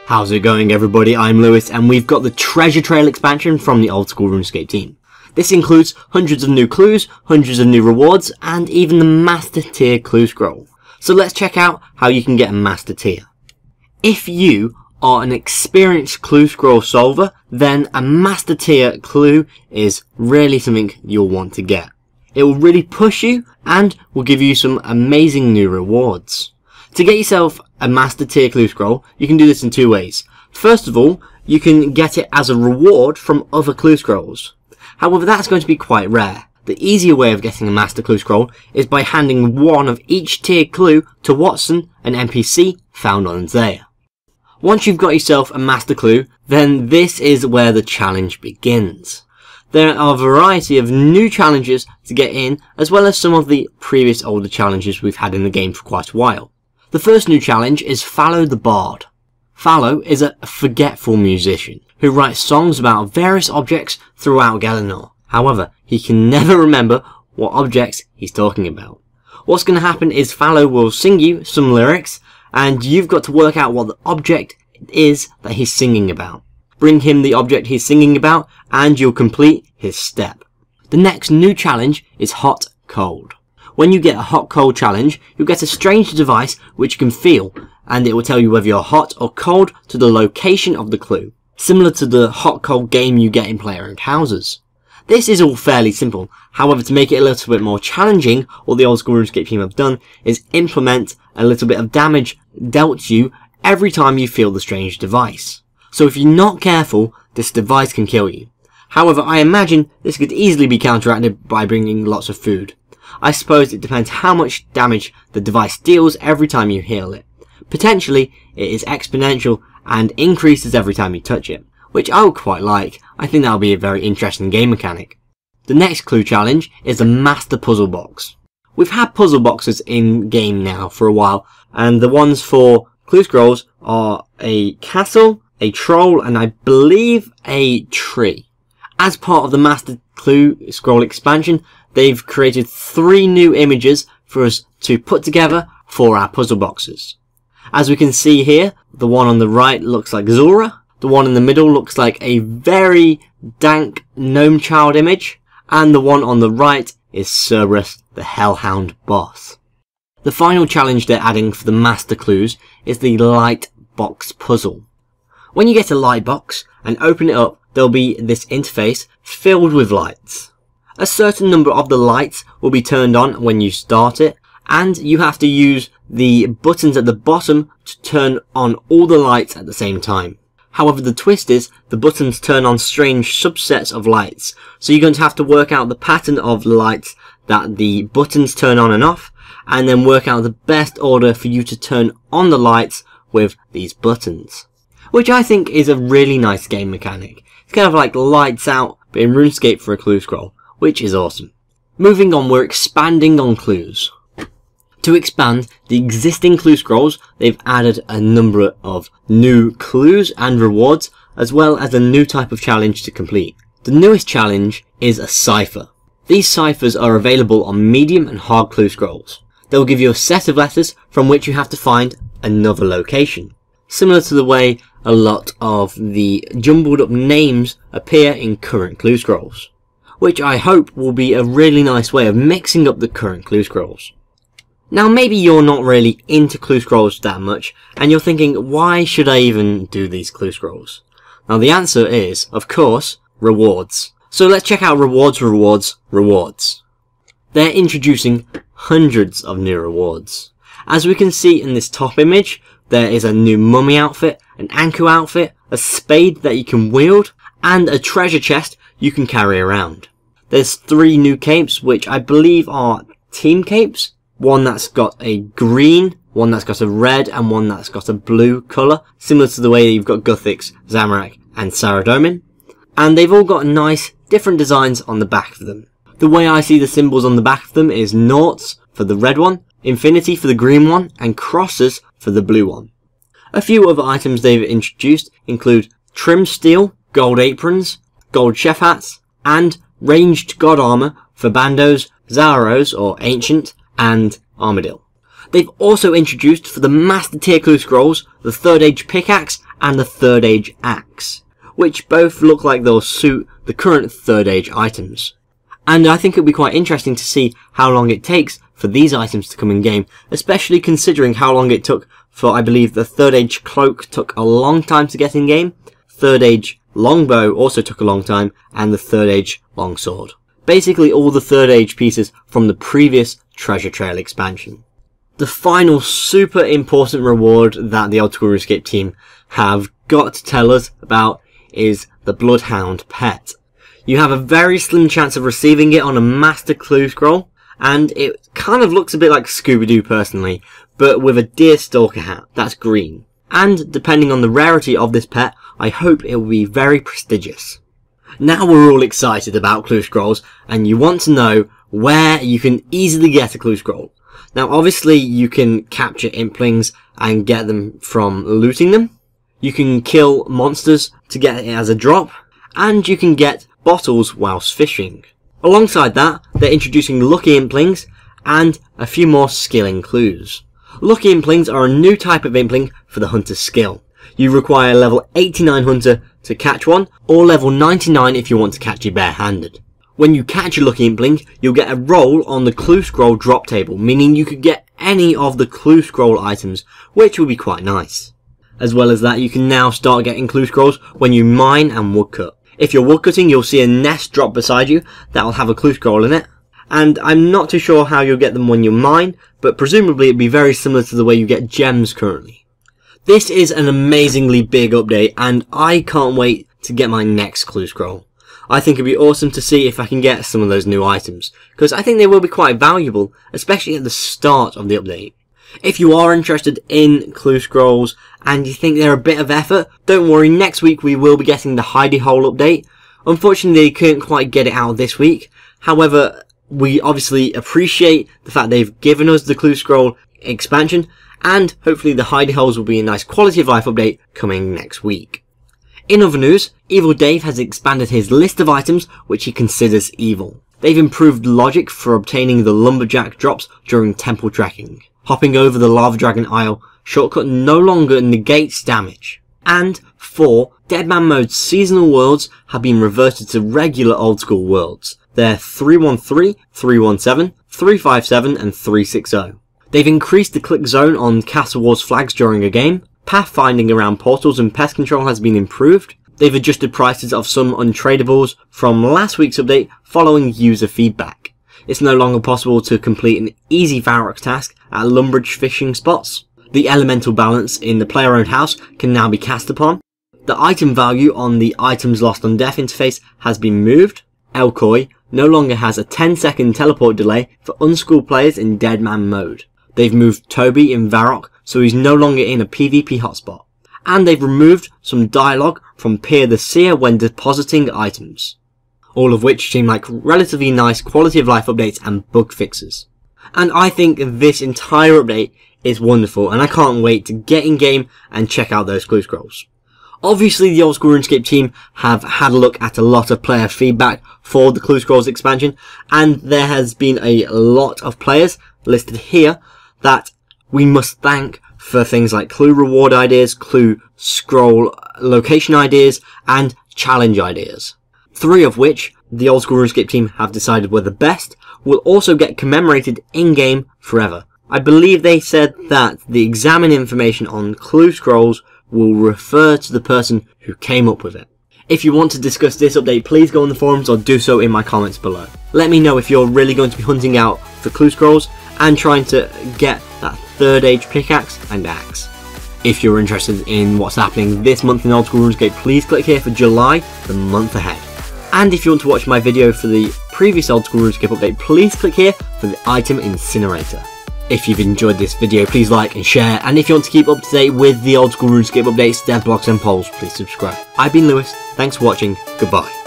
How's it going, everybody? I'm Lewis, and we've got the Treasure Trail expansion from the old school RuneScape team. This includes hundreds of new clues, hundreds of new rewards, and even the Master Tier clue scroll. So let's check out how you can get a Master Tier. If you are an experienced clue scroll solver, then a Master Tier clue is really something you'll want to get. It will really push you and will give you some amazing new rewards. To get yourself a Master Tier clue scroll, you can do this in two ways. First of all, you can get it as a reward from other clue scrolls. However, that's going to be quite rare. The easier way of getting a Master Clue Scroll is by handing one of each tier clue to Watson, an NPC found on there. Once you've got yourself a Master Clue, then this is where the challenge begins. There are a variety of new challenges to get in, as well as some of the previous older challenges we've had in the game for quite a while. The first new challenge is Fallow the Bard. Fallow is a forgetful musician who writes songs about various objects throughout Galenor. However, he can never remember what objects he's talking about. What's going to happen is Fallow will sing you some lyrics, and you've got to work out what the object is that he's singing about. Bring him the object he's singing about, and you'll complete his step. The next new challenge is Hot Cold. When you get a Hot Cold challenge, you'll get a strange device which you can feel, and it will tell you whether you're hot or cold to the location of the clue, similar to the Hot Cold game you get in player-owned houses. This is all fairly simple. However, to make it a little bit more challenging, all the old school RuneScape team have done is implement a little bit of damage dealt you every time you feel the strange device. So if you're not careful, this device can kill you. However, I imagine this could easily be counteracted by bringing lots of food. I suppose it depends how much damage the device deals every time you heal it. Potentially, it is exponential and increases every time you touch it, which I would quite like. I think that will be a very interesting game mechanic. The next clue challenge is the Master Puzzle Box. We've had puzzle boxes in game now for a while, and the ones for clue scrolls are a castle, a troll, and I believe a tree. As part of the Master Clue Scroll expansion, they've created 3 new images for us to put together for our puzzle boxes. As we can see here, the one on the right looks like Zora, the one in the middle looks like a very dank gnome child image, and the one on the right is Cerberus, the Hellhound boss. The final challenge they're adding for the Master Clues is the Light Box Puzzle. When you get a light box and open it up, there'll be this interface filled with lights. A certain number of the lights will be turned on when you start it, and you have to use the buttons at the bottom to turn on all the lights at the same time. However, the twist is the buttons turn on strange subsets of lights, so you're going to have to work out the pattern of the lights that the buttons turn on and off, and then work out the best order for you to turn on the lights with these buttons. Which I think is a really nice game mechanic. It's kind of like Lights Out, but in RuneScape for a clue scroll, which is awesome. Moving on, we're expanding on clues. To expand the existing clue scrolls, they've added a number of new clues and rewards, as well as a new type of challenge to complete. The newest challenge is a cipher. These ciphers are available on medium and hard clue scrolls. They'll give you a set of letters from which you have to find another location. Similar to the way a lot of the jumbled up names appear in current clue scrolls, which I hope will be a really nice way of mixing up the current clue scrolls. Now maybe you're not really into clue scrolls that much, and you're thinking, why should I even do these clue scrolls? Now the answer is, of course, rewards. So let's check out rewards. They're introducing hundreds of new rewards. As we can see in this top image, there is a new mummy outfit, an Anku outfit, a spade that you can wield, and a treasure chest you can carry around. There's 3 new capes, which I believe are team capes. One that's got a green, one that's got a red, and one that's got a blue colour, similar to the way you've got Guthix, Zamorak, and Saradomin. And they've all got nice, different designs on the back of them. The way I see the symbols on the back of them is noughts for the red one, infinity for the green one, and crosses for the blue one. A few other items they've introduced include trim steel, gold aprons, gold chef hats, and ranged god armour for bandos, Zaros or ancient, and Armadillo. They've also introduced for the Master Tier Clue Scrolls the 3rd Age Pickaxe and the 3rd Age axe, which both look like they'll suit the current 3rd Age items. And I think it'll be quite interesting to see how long it takes for these items to come in game, especially considering how long it took for, I believe, the 3rd Age cloak took a long time to get in game, 3rd Age longbow also took a long time, and the 3rd Age longsword. Basically all the 3rd Age pieces from the previous Treasure Trail expansion. The final super important reward that the Old School RuneScape team have got to tell us about is the Bloodhound pet. You have a very slim chance of receiving it on a Master Clue Scroll, and it kind of looks a bit like Scooby-Doo personally, but with a Deerstalker hat that's green. And depending on the rarity of this pet, I hope it will be very prestigious. Now we're all excited about Clue Scrolls, and you want to know where you can easily get a Clue Scroll. Now obviously you can capture implings and get them from looting them. You can kill monsters to get it as a drop, and you can get bottles whilst fishing. Alongside that, they're introducing Lucky Implings and a few more skilling clues. Lucky Implings are a new type of impling for the hunter's skill. You require level 89 hunter to catch one, or level 99 if you want to catch it barehanded. When you catch a Lucky Impling, you'll get a roll on the Clue Scroll drop table, meaning you could get any of the Clue Scroll items, which will be quite nice. As well as that, you can now start getting Clue Scrolls when you mine and woodcut. If you're woodcutting, you'll see a nest drop beside you that will have a Clue Scroll in it. And I'm not too sure how you'll get them when you mine, but presumably it'd be very similar to the way you get gems currently. This is an amazingly big update, and I can't wait to get my next Clue Scroll. I think it'd be awesome to see if I can get some of those new items, because I think they will be quite valuable, especially at the start of the update. If you are interested in Clue Scrolls and you think they're a bit of effort, don't worry, next week we will be getting the Hidey Hole update. Unfortunately, they couldn't quite get it out this week. However, we obviously appreciate the fact they've given us the Clue Scroll expansion, and hopefully the Hidey Holes will be a nice quality of life update coming next week. In other news, Evil Dave has expanded his list of items which he considers evil. They've improved logic for obtaining the Lumberjack drops during temple trekking. Hopping over the Lava Dragon Isle shortcut no longer negates damage. And 4 Deadman Mode seasonal worlds have been reverted to regular old school worlds. They're 313, 317, 357 and 360. They've increased the click zone on Castle Wars flags during a game. Pathfinding around portals and pest control has been improved. They've adjusted prices of some untradables from last week's update following user feedback. It's no longer possible to complete an easy Varrock task at Lumbridge fishing spots. The elemental balance in the player-owned house can now be cast upon. The item value on the Items Lost on Death interface has been moved. Elkoi no longer has a 10-second teleport delay for unschooled players in Deadman mode. They've moved Toby in Varrock, so he's no longer in a PvP hotspot. And they've removed some dialogue from Peer the Seer when depositing items. All of which seem like relatively nice quality of life updates and bug fixes. And I think this entire update is wonderful, and I can't wait to get in game and check out those Clue Scrolls. Obviously the Old School RuneScape team have had a look at a lot of player feedback for the Clue Scrolls expansion, and there has been a lot of players listed here that we must thank for things like clue reward ideas, clue scroll location ideas, and challenge ideas. 3 of which the Old School RuneScape team have decided were the best, will also get commemorated in-game forever. I believe they said that the examine information on Clue Scrolls will refer to the person who came up with it. If you want to discuss this update, please go on the forums or do so in my comments below. Let me know if you're really going to be hunting out for Clue Scrolls and trying to get that 3rd Age pickaxe and axe. If you're interested in what's happening this month in Old School RuneScape, please click here for July, the month ahead. And if you want to watch my video for the previous Old School RuneScape update, please click here for the item incinerator. If you've enjoyed this video, please like and share, and if you want to keep up to date with the Old School RuneScape updates, dev blogs and polls, please subscribe. I've been Lewis, thanks for watching, goodbye.